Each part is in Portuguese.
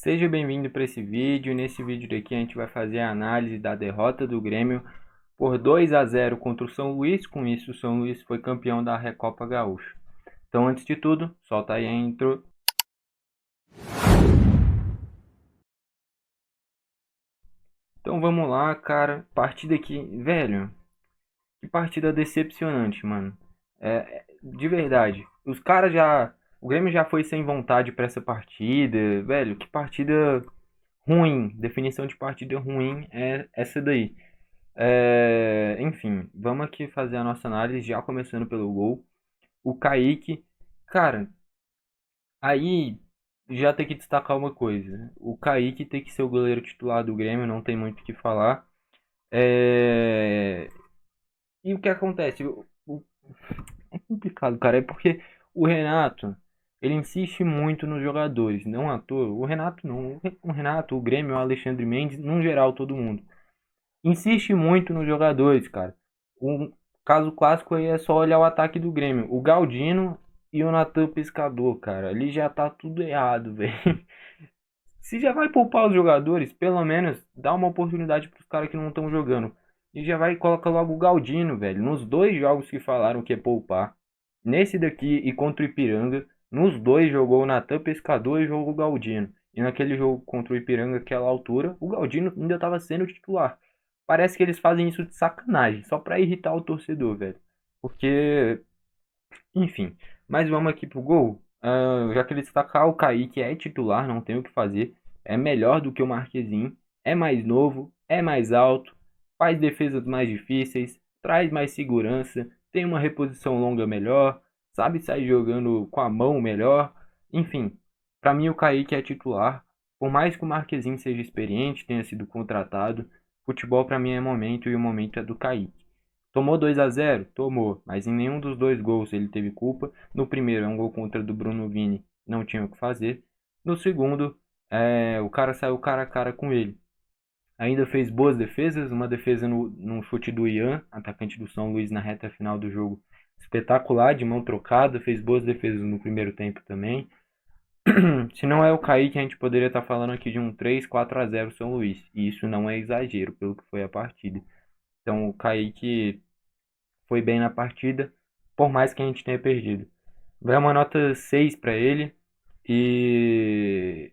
Seja bem-vindo para esse vídeo. Nesse vídeo daqui a gente vai fazer a análise da derrota do Grêmio por 2-0 contra o São Luís. Com isso, o São Luís foi campeão da Recopa Gaúcha. Então, antes de tudo, solta aí a intro. Então vamos lá, cara. Partida aqui, velho. Que partida decepcionante, mano. De verdade. Os caras já. O Grêmio já foi sem vontade para essa partida. Velho, que partida ruim. Definição de partida ruim é essa daí. Enfim, vamos aqui fazer a nossa análise, já começando pelo gol. O Kaique, cara, aí já tem que destacar uma coisa. O Kaique tem que ser o goleiro titular do Grêmio, não tem muito o que falar. É, E o que acontece? É complicado, cara, é porque o Renato, ele insiste muito nos jogadores, não à toa. O Renato não, o Renato, o Grêmio, o Alexandre Mendes, no geral, todo mundo. Insiste muito nos jogadores, cara. Um caso clássico aí é só olhar o ataque do Grêmio. O Galdino e o Natan Pescador, cara. Ali já tá tudo errado, velho. Se já vai poupar os jogadores, pelo menos dá uma oportunidade pros caras que não estão jogando. E já vai colocar logo o Galdino, velho. Nos dois jogos que falaram que é poupar. Nesse daqui e contra o Ipiranga. Nos dois jogou o Natan Pescador e jogou o Galdino. E naquele jogo contra o Ipiranga, aquela altura, o Galdino ainda estava sendo titular. Parece que eles fazem isso de sacanagem, só pra irritar o torcedor, velho. Porque, enfim. Mas vamos aqui pro gol. Já que ele destacar o Kaique é titular, não tem o que fazer. É melhor do que o Marquezinho. É mais novo, é mais alto, faz defesas mais difíceis, traz mais segurança, tem uma reposição longa melhor, sabe sair jogando com a mão melhor. Enfim, pra mim o Kaique é titular. Por mais que o Marquezinho seja experiente, tenha sido contratado, futebol pra mim é momento e o momento é do Kaique. Tomou 2-0? Tomou, mas em nenhum dos dois gols ele teve culpa. No primeiro é um gol contra do Bruno Vini, não tinha o que fazer. No segundo, o cara saiu cara a cara com ele. Ainda fez boas defesas, uma defesa no chute do Ian, atacante do São Luís na reta final do jogo. Espetacular, de mão trocada, fez boas defesas no primeiro tempo também. Se não é o Kaique, a gente poderia estar falando aqui de um 3-4-0 São Luís. E isso não é exagero, pelo que foi a partida. Então o Kaique foi bem na partida, por mais que a gente tenha perdido. Vai uma nota 6 para ele. E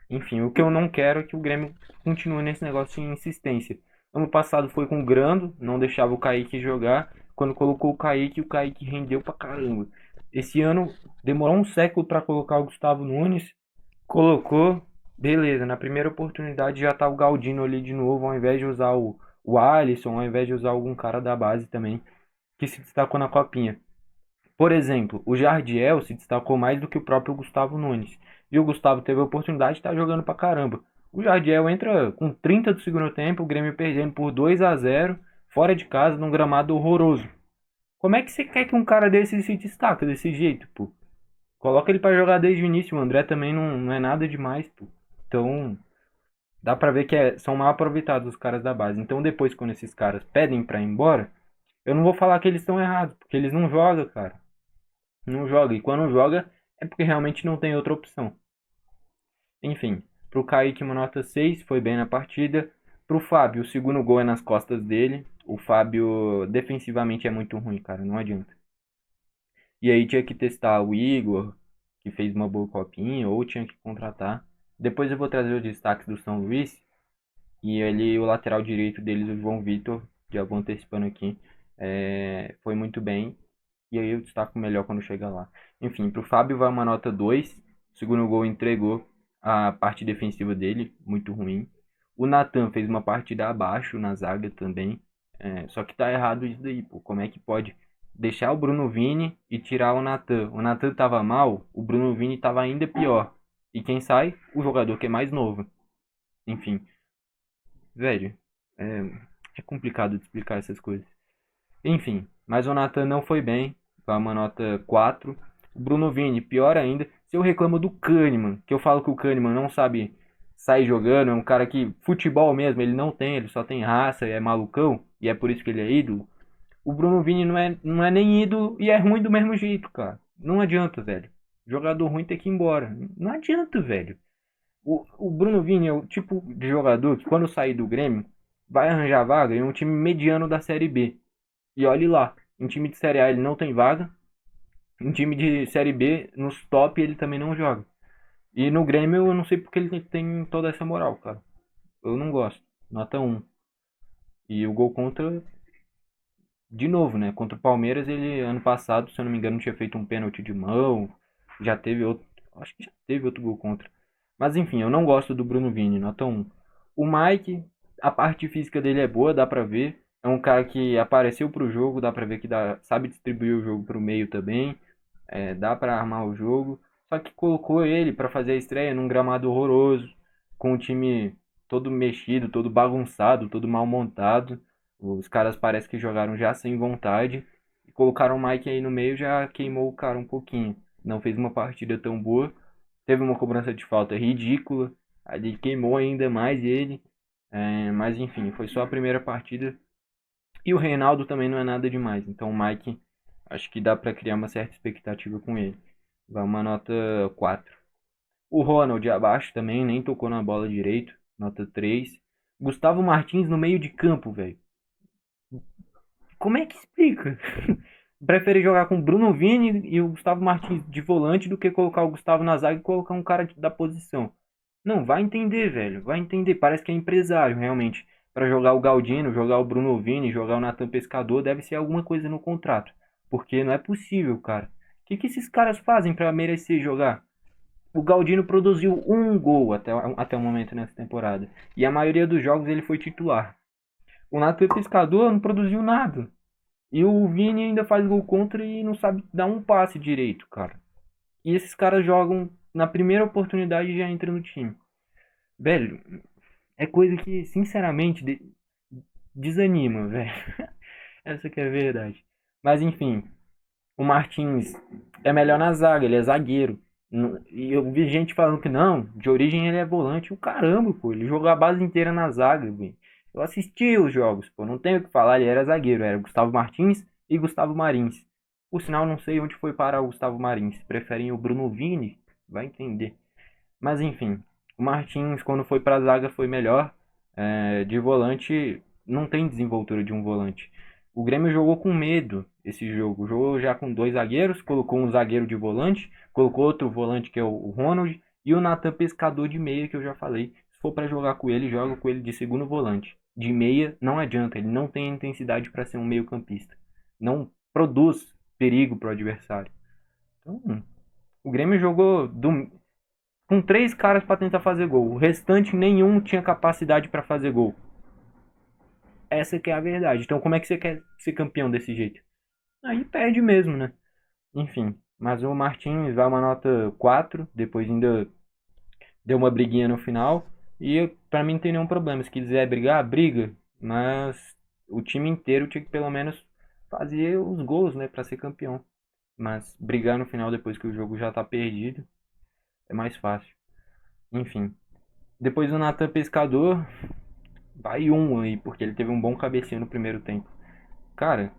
enfim, o que eu não quero é que o Grêmio continue nesse negócio de insistência. Ano passado foi com o Grando, não deixava o Kaique jogar. Quando colocou o Kaique rendeu pra caramba. Esse ano demorou um século para colocar o Gustavo Nunes. Colocou, beleza, na primeira oportunidade já tá o Galdino ali de novo, ao invés de usar o Alisson, ao invés de usar algum cara da base também, que se destacou na copinha. Por exemplo, o Jardiel se destacou mais do que o próprio Gustavo Nunes. E o Gustavo teve a oportunidade de estar jogando pra caramba. O Jardiel entra com 30 do segundo tempo, o Grêmio perdendo por 2-0, fora de casa, num gramado horroroso. Como é que você quer que um cara desse se destaque desse jeito, pô? Coloca ele pra jogar desde o início, o André também não é nada demais, pô. Então, dá pra ver que são mal aproveitados os caras da base. Então, depois, quando esses caras pedem pra ir embora, eu não vou falar que eles estão errados, porque eles não jogam, cara. Não joga. E quando joga, é porque realmente não tem outra opção. Enfim, pro Kaique uma nota 6, foi bem na partida. Pro Fábio, o segundo gol é nas costas dele. O Fábio defensivamente é muito ruim, cara, não adianta. E aí tinha que testar o Igor, que fez uma boa copinha, ou tinha que contratar. Depois eu vou trazer os destaques do São Luís. E ele, o lateral direito deles, o João Vitor, já vou antecipando aqui, foi muito bem. E aí eu destaco melhor quando chega lá. Enfim, pro Fábio vai uma nota 2. O segundo gol entregou a parte defensiva dele, muito ruim. O Natan fez uma partida abaixo na zaga também. Só que tá errado isso daí, pô. Como é que pode deixar o Bruno Vini e tirar o Natan? O Natan tava mal, o Bruno Vini tava ainda pior. E quem sai? O jogador que é mais novo. Enfim, velho, é, é complicado de explicar essas coisas. Enfim, mas o Nathan não foi bem, vai uma nota 4. O Bruno Vini, pior ainda. Se eu reclamo do Kahneman, que eu falo que o Kahneman não sabe sair jogando, é um cara que futebol mesmo, ele não tem, ele só tem raça, é malucão, e é por isso que ele é ídolo. O Bruno Vini não é nem ídolo e é ruim do mesmo jeito, cara. Não adianta, velho. Jogador ruim tem que ir embora. Não adianta, velho. O Bruno Vini é o tipo de jogador que, quando sair do Grêmio, vai arranjar vaga em um time mediano da Série B. E olhe lá, em time de Série A ele não tem vaga, em time de Série B, nos top, ele também não joga. E no Grêmio eu não sei porque ele tem toda essa moral, cara. Eu não gosto. Nota 1. E o gol contra, de novo, né? Contra o Palmeiras, ele ano passado, se eu não me engano, tinha feito um pênalti de mão. Já teve outro. Acho que já teve outro gol contra. Mas enfim, eu não gosto do Bruno Vini, nota 1. O Mike, a parte física dele é boa, dá pra ver. É um cara que apareceu pro jogo, dá pra ver que sabe distribuir o jogo pro meio também. Dá pra armar o jogo. Só que colocou ele pra fazer a estreia num gramado horroroso, com o time todo mexido, todo bagunçado, todo mal montado. Os caras parece que jogaram já sem vontade. E colocaram o Mike aí no meio, já queimou o cara um pouquinho. Não fez uma partida tão boa. Teve uma cobrança de falta ridícula. Ali queimou ainda mais ele. Mas enfim, foi só a primeira partida. E o Reinaldo também não é nada demais. Então o Mike, acho que dá pra criar uma certa expectativa com ele. Vai uma nota 4. O Ronald abaixo também, nem tocou na bola direito. Nota 3. Gustavo Martins no meio de campo, velho. Como é que explica? Prefere jogar com o Bruno Vini e o Gustavo Martins de volante do que colocar o Gustavo na zaga e colocar um cara da posição. Não, vai entender, velho. Vai entender. Parece que é empresário, realmente. Para jogar o Galdino, jogar o Bruno Vini, jogar o Natan Pescador, deve ser alguma coisa no contrato. Porque não é possível, cara. O que esses caras fazem para merecer jogar? O Galdino produziu um gol até o momento nessa temporada. E a maioria dos jogos ele foi titular. O Natan Pescador não produziu nada. E o Vini ainda faz gol contra e não sabe dar um passe direito, cara. E esses caras jogam na primeira oportunidade e já entram no time. Velho, é coisa que, sinceramente, desanima, velho. Essa que é a verdade. Mas enfim, o Martins é melhor na zaga, ele é zagueiro. E eu vi gente falando que não, de origem ele é volante. O caramba, pô, ele jogou a base inteira na zaga, velho. Eu assisti os jogos, pô, não tenho o que falar, ele era zagueiro, era Gustavo Martins e Gustavo Marins. Por sinal, não sei onde foi parar o Gustavo Marins. Preferem o Bruno Vini? Vai entender. Mas enfim, o Martins, quando foi pra zaga, foi melhor. De volante, não tem desenvoltura de um volante. O Grêmio jogou com medo esse jogo. Jogou já com dois zagueiros, colocou um zagueiro de volante, colocou outro volante que é o Ronald, e o Natan Pescador de meia, que eu já falei. Se for para jogar com ele, joga com ele de segundo volante. De meia não adianta, ele não tem intensidade para ser um meio-campista. Não produz perigo para o adversário. Então, o Grêmio jogou com três caras para tentar fazer gol. O restante nenhum tinha capacidade para fazer gol. Essa que é a verdade. Então como é que você quer ser campeão desse jeito? Aí perde mesmo, né? Enfim, mas o Martins vai uma nota 4, depois ainda deu uma briguinha no final. E pra mim não tem nenhum problema. Se quiser brigar, briga. Mas o time inteiro tinha que pelo menos fazer os gols, né, pra ser campeão. Mas brigar no final depois que o jogo já tá perdido é mais fácil. Enfim. Depois o Natan Pescador vai um aí, porque ele teve um bom cabecinho no primeiro tempo. Cara,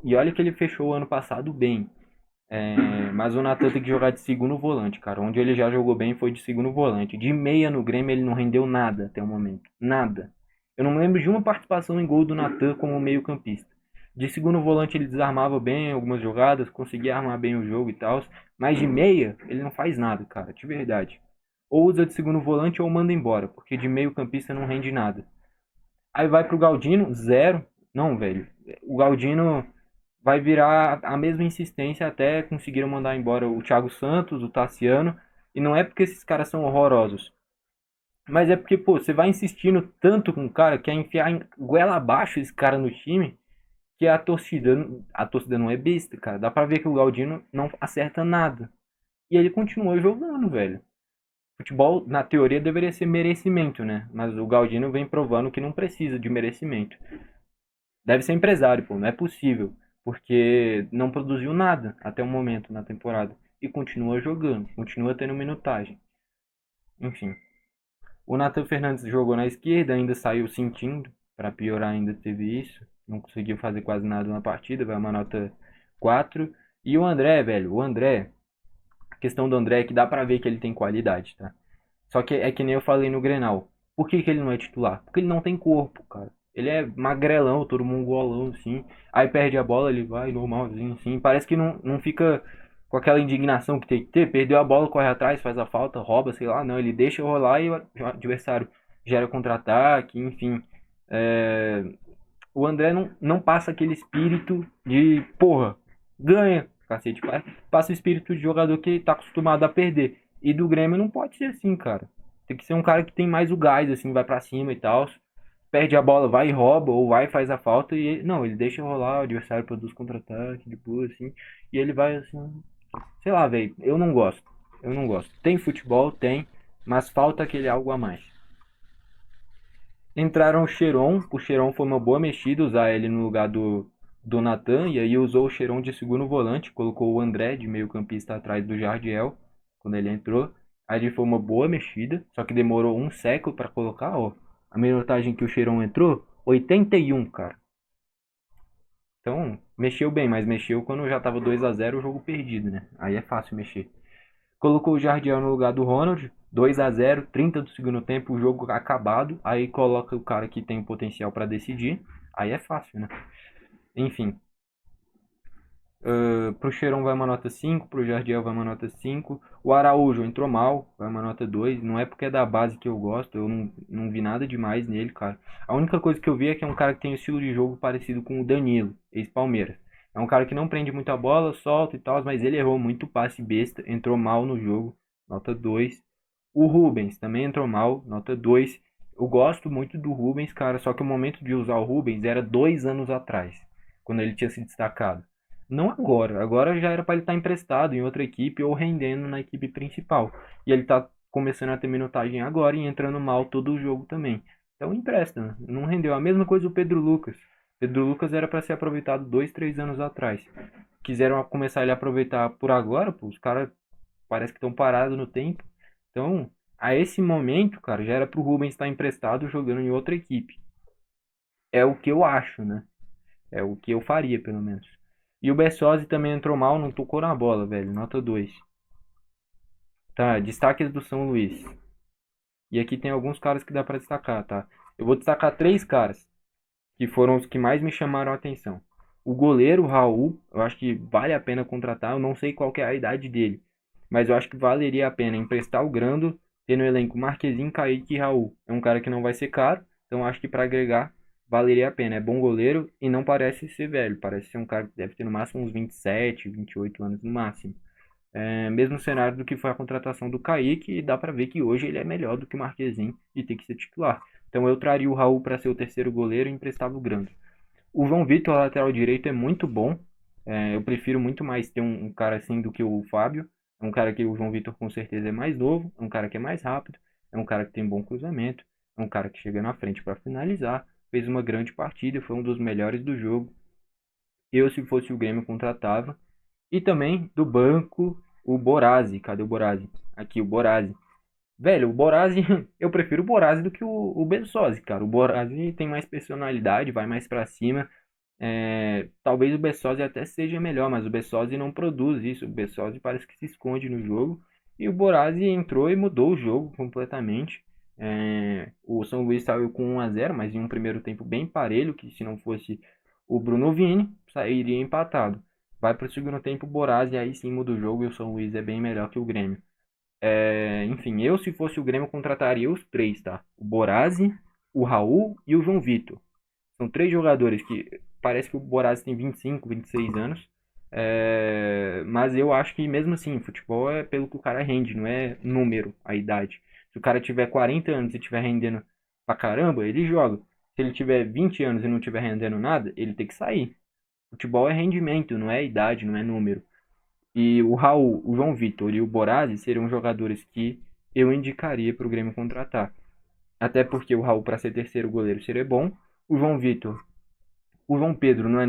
e olha que ele fechou o ano passado bem. Mas o Natan tem que jogar de segundo volante, cara. Onde ele já jogou bem foi de segundo volante. De meia no Grêmio ele não rendeu nada até o momento. Nada. Eu não me lembro de uma participação em gol do Natan como meio campista. De segundo volante ele desarmava bem algumas jogadas, conseguia armar bem o jogo e tal. Mas de meia ele não faz nada, cara, de verdade. Ou usa de segundo volante ou manda embora, porque de meio campista não rende nada. Aí vai pro Galdino, zero. Não, velho. O Galdino vai virar a mesma insistência até conseguiram mandar embora o Thiago Santos, o Tassiano. E não é porque esses caras são horrorosos. Mas é porque, pô, você vai insistindo tanto com o cara, quer enfiar em goela abaixo esse cara no time, que a torcida não é besta, cara. Dá pra ver que o Galdino não acerta nada. E ele continua jogando, velho. Futebol, na teoria, deveria ser merecimento, né? Mas o Galdino vem provando que não precisa de merecimento. Deve ser empresário, pô, não é possível. Porque não produziu nada até o momento na temporada. E continua jogando, continua tendo minutagem. Enfim. O Nathan Fernandes jogou na esquerda, ainda saiu sentindo. Para piorar, ainda teve isso. Não conseguiu fazer quase nada na partida, vai uma nota 4. E o André, velho, a questão do André é que dá pra ver que ele tem qualidade, tá? Só que é que nem eu falei no Grenal. Por que ele não é titular? Porque ele não tem corpo, cara. Ele é magrelão, todo mongolão, assim. Aí perde a bola, ele vai normalzinho, assim. Parece que não fica com aquela indignação que tem que ter. Perdeu a bola, corre atrás, faz a falta, rouba, sei lá. Não, ele deixa rolar e o adversário gera contra-ataque, enfim. É, o André não passa aquele espírito de, porra, ganha, cacete. Passa o espírito de jogador que tá acostumado a perder. E do Grêmio não pode ser assim, cara. Tem que ser um cara que tem mais o gás, assim, vai pra cima e tal. Perde a bola, vai e rouba, ou vai e faz a falta. E não, ele deixa rolar, o adversário produz contra-ataque, de boa, assim. E ele vai assim. Sei lá, velho. Eu não gosto. Eu não gosto. Tem futebol, tem. Mas falta aquele algo a mais. Entraram o Cheiron foi uma boa mexida, usar ele no lugar do Natan, e aí usou o Cheiron de segundo volante, colocou o André de meio campista atrás do Jardiel, quando ele entrou. Aí foi uma boa mexida, só que demorou um século para colocar, ó. A minutagem que o Cheiron entrou, 81, cara. Então, mexeu bem, mas mexeu quando já tava 2-0 o jogo perdido, né? Aí é fácil mexer. Colocou o Jardiel no lugar do Ronald, 2-0, 30 do segundo tempo, o jogo acabado. Aí coloca o cara que tem potencial para decidir. Aí é fácil, né? Enfim, pro Cheirão vai uma nota 5, pro Jardiel vai uma nota 5. O Araújo entrou mal, vai uma nota 2. Não é porque é da base que eu gosto, eu não vi nada demais nele, cara. A única coisa que eu vi é que é um cara que tem um estilo de jogo parecido com o Danilo, ex-Palmeiras. É um cara que não prende muita bola, solta e tal, mas ele errou muito passe besta, entrou mal no jogo, nota 2. O Rubens também entrou mal, nota 2. Eu gosto muito do Rubens, cara, só que o momento de usar o Rubens era 2 anos atrás, quando ele tinha se destacado. Não agora. Agora já era para ele estar emprestado em outra equipe ou rendendo na equipe principal. E ele tá começando a ter minutagem agora e entrando mal todo o jogo também. Então empresta, né? Não rendeu. A mesma coisa o Pedro Lucas. Pedro Lucas era para ser aproveitado 2, 3 anos atrás. Quiseram começar ele a aproveitar por agora, pô, os caras parece que estão parados no tempo. Então, a esse momento, cara, já era pro Rubens estar emprestado jogando em outra equipe. É o que eu acho, né? É o que eu faria, pelo menos. E o Bessosi também entrou mal, não tocou na bola, velho. Nota 2. Tá, destaques do São Luís. E aqui tem alguns caras que dá pra destacar, tá? Eu vou destacar três caras que foram os que mais me chamaram a atenção. O goleiro, o Raul, eu acho que vale a pena contratar. Eu não sei qual que é a idade dele, mas eu acho que valeria a pena emprestar o Grando, ter no elenco Marquezinho, Kaique e Raul. É um cara que não vai ser caro, então eu acho que para agregar valeria a pena. É bom goleiro e não parece ser velho. Parece ser um cara que deve ter no máximo uns 27, 28 anos no máximo. É, mesmo cenário do que foi a contratação do Kaique, e dá para ver que hoje ele é melhor do que o Marquezinho e tem que ser titular. Então eu traria o Raul para ser o terceiro goleiro e emprestava o Grando. O João Vitor, lateral direito, é muito bom. Eu prefiro muito mais ter um cara assim do que o Fábio. É um cara que o João Vitor com certeza é mais novo, é um cara que é mais rápido, é um cara que tem bom cruzamento, é um cara que chega na frente para finalizar, fez uma grande partida, foi um dos melhores do jogo. Eu, se fosse o Grêmio, contratava. E também do banco, o Borazzi. Cadê o Borazzi? Aqui, o Borazzi. Velho, o Borazzi, eu prefiro o Borazzi do que o Bessosi, cara. O Borazzi tem mais personalidade, vai mais pra cima. Talvez o Bessosi até seja melhor, mas o Bessosi não produz isso. O Bessosi parece que se esconde no jogo. E o Borazzi entrou e mudou o jogo completamente. O São Luís saiu com 1-0, mas em um primeiro tempo bem parelho, que se não fosse o Bruno Vini, sairia empatado. Vai para o segundo tempo, o Borazzi aí sim muda o jogo e o São Luís é bem melhor que o Grêmio. Enfim, eu se fosse o Grêmio contrataria os três, tá? O Borazzi, o Raul e o João Vitor. São três jogadores que parece que o Borazzi tem 25, 26 anos. Mas eu acho que mesmo assim, futebol é pelo que o cara rende, não é número, a idade. Se o cara tiver 40 anos e estiver rendendo pra caramba, ele joga. Se ele tiver 20 anos e não estiver rendendo nada, ele tem que sair. Futebol é rendimento, não é idade, não é número. E o Raul, o João Vitor e o Borazzi seriam jogadores que eu indicaria para o Grêmio contratar. Até porque o Raul, para ser terceiro goleiro, seria bom. O João Vitor, o João Pedro não é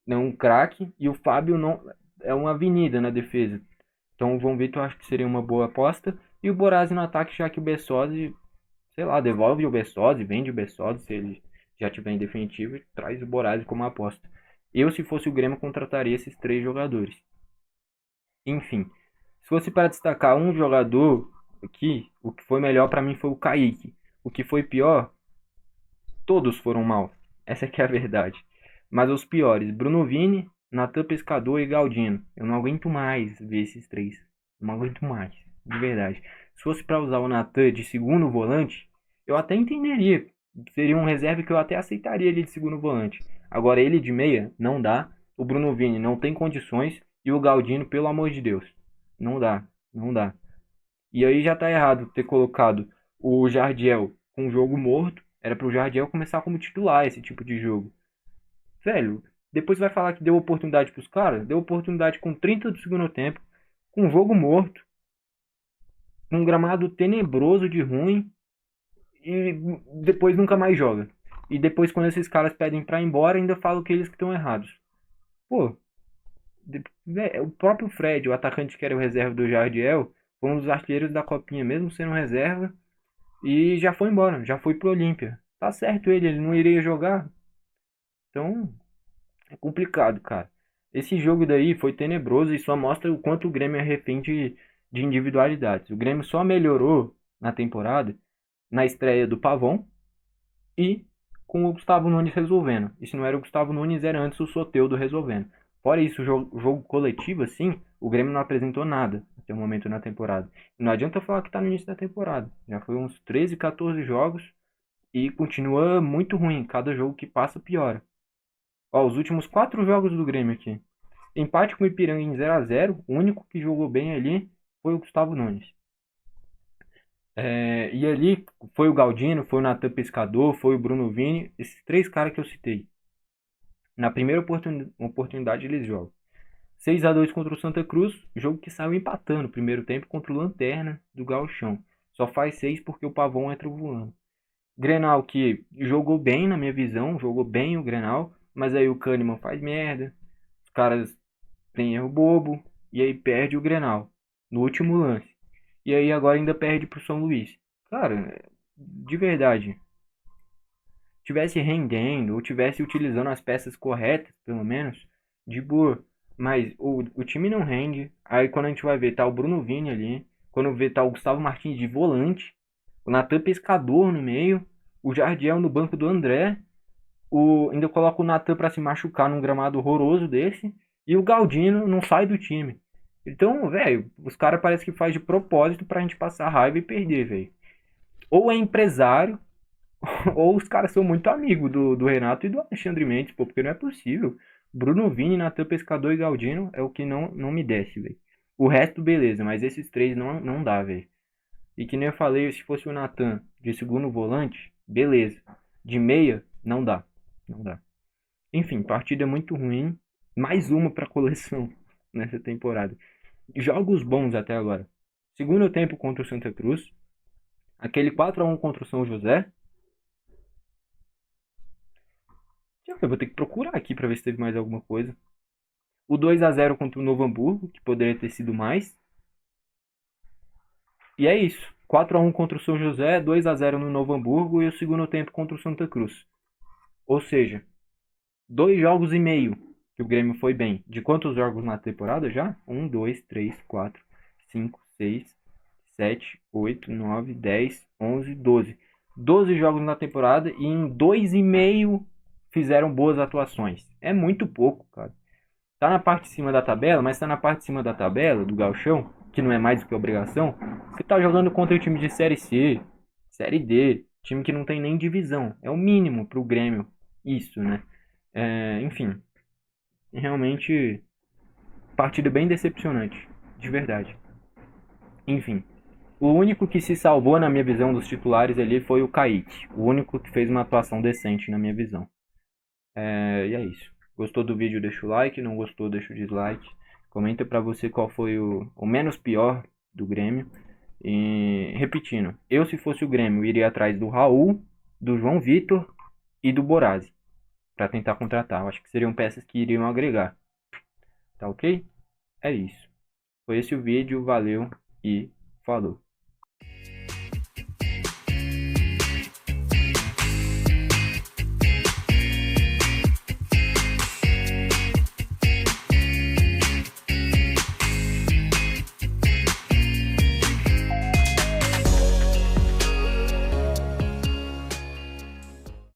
não um craque. E o Fábio não é uma avenida na defesa. Então o João Vitor acho que seria uma boa aposta. E o Borazzi no ataque, já que o Bessosi, sei lá, devolve o Bessosi, vende o Bessosi, se ele já tiver em definitivo, e traz o Borazzi como aposta. Eu, se fosse o Grêmio, contrataria esses três jogadores. Enfim, se fosse para destacar um jogador, aqui, o que foi melhor pra mim foi o Kaique. O que foi pior, todos foram mal. Essa aqui é a verdade. Mas os piores, Bruno Vini, Natan Pescador e Galdino. Eu não aguento mais ver esses três. Não aguento mais, de verdade. Se fosse pra usar o Natan de segundo volante, eu até entenderia. Seria um reserva que eu até aceitaria ele de segundo volante. Agora ele de meia, não dá. O Bruno Vini não tem condições. E o Galdino, pelo amor de Deus. Não dá, não dá. E aí já tá errado ter colocado o Jardiel com o jogo morto. Era pro Jardiel começar como titular esse tipo de jogo. Velho, depois vai falar que deu oportunidade pros caras? Deu oportunidade com 30 do segundo tempo, com o jogo morto, com um gramado tenebroso de ruim e depois nunca mais joga. E depois quando esses caras pedem pra ir embora, ainda falam que eles que estão errados. Pô, o próprio Fred, o atacante que era o reserva do Jardiel, foi um dos artilheiros da Copinha, mesmo sendo reserva. E já foi embora, já foi pro Olímpia. Tá certo ele não iria jogar. Então, é complicado, cara. Esse jogo daí foi tenebroso e só mostra o quanto o Grêmio é refém de individualidades. O Grêmio só melhorou na temporada na estreia do Pavon e com o Gustavo Nunes resolvendo. E se não era o Gustavo Nunes, era antes o Soteldo resolvendo. Fora isso, o jogo coletivo, assim, o Grêmio não apresentou nada até o momento na temporada. E não adianta falar que tá no início da temporada. Já foi uns 13, 14 jogos e continua muito ruim. Cada jogo que passa piora. Ó, os últimos 4 jogos do Grêmio aqui. Empate com o Ipiranga em 0 a 0. O único que jogou bem ali foi o Gustavo Nunes. E ali foi o Galdino, foi o Natan Pescador, foi o Bruno Vini. Esses três caras que eu citei. Na primeira oportunidade eles jogam. 6 a 2 contra o Santa Cruz. Jogo que saiu empatando no primeiro tempo contra o Lanterna do Gauchão. Só faz 6 porque o Pavão entra voando. Grenal que jogou bem na minha visão, jogou bem o Grenal, mas aí o Kahneman faz merda, os caras têm erro bobo, e aí perde o Grenal no último lance. E aí agora ainda perde pro São Luís. Cara, de verdade, tivesse rendendo, ou tivesse utilizando as peças corretas, pelo menos, de boa. Mas o time não rende. Aí quando a gente vai ver, tá o Bruno Vini ali. Quando vê, tá o Gustavo Martins de volante. O Natan Pescador no meio. O Jardiel no banco do André. Ainda coloca o Natan pra se machucar num gramado horroroso desse. E o Galdino não sai do time. Então, velho, os caras parecem que faz de propósito pra gente passar raiva e perder, velho. Ou é empresário, ou os caras são muito amigos do Renato e do Alexandre Mendes, pô, porque não é possível. Bruno Vini, Natan Pescador e Galdino é o que não me desce, velho. O resto, beleza, mas esses três não dá, velho. E que nem eu falei, se fosse o Natan de segundo volante, beleza. De meia, não dá. Não dá. Enfim, partida muito ruim. Mais uma pra coleção nessa temporada. Jogos bons até agora. Segundo tempo contra o Santa Cruz. Aquele 4 a 1 contra o São José. Eu vou ter que procurar aqui pra ver se teve mais alguma coisa. O 2 a 0 contra o Novo Hamburgo, que poderia ter sido mais. E é isso. 4 a 1 contra o São José, 2 a 0 no Novo Hamburgo e o segundo tempo contra o Santa Cruz. Ou seja, 2 jogos e meio que o Grêmio foi bem. De quantos jogos na temporada já? 1, 2, 3, 4, 5, 6, 7, 8, 9, 10, 11, 12. 12 jogos na temporada e em 2,5 fizeram boas atuações. É muito pouco, cara. Tá na parte de cima da tabela, mas tá na parte de cima da tabela, do gauchão, que não é mais do que obrigação. Você tá jogando contra o time de Série C, Série D, time que não tem nem divisão. É o mínimo pro Grêmio isso, né? Enfim, realmente, partida bem decepcionante, de verdade. Enfim, o único que se salvou na minha visão dos titulares ali foi o Kaique. O único que fez uma atuação decente na minha visão. E é isso. Gostou do vídeo, deixa o like. Não gostou, deixa o dislike. Comenta pra você qual foi o menos pior do Grêmio. E repetindo, eu se fosse o Grêmio iria atrás do Raul, do João Vitor e do Borazzi pra tentar contratar. Eu acho que seriam peças que iriam agregar. Tá ok? É isso. Foi esse o vídeo, valeu e falou.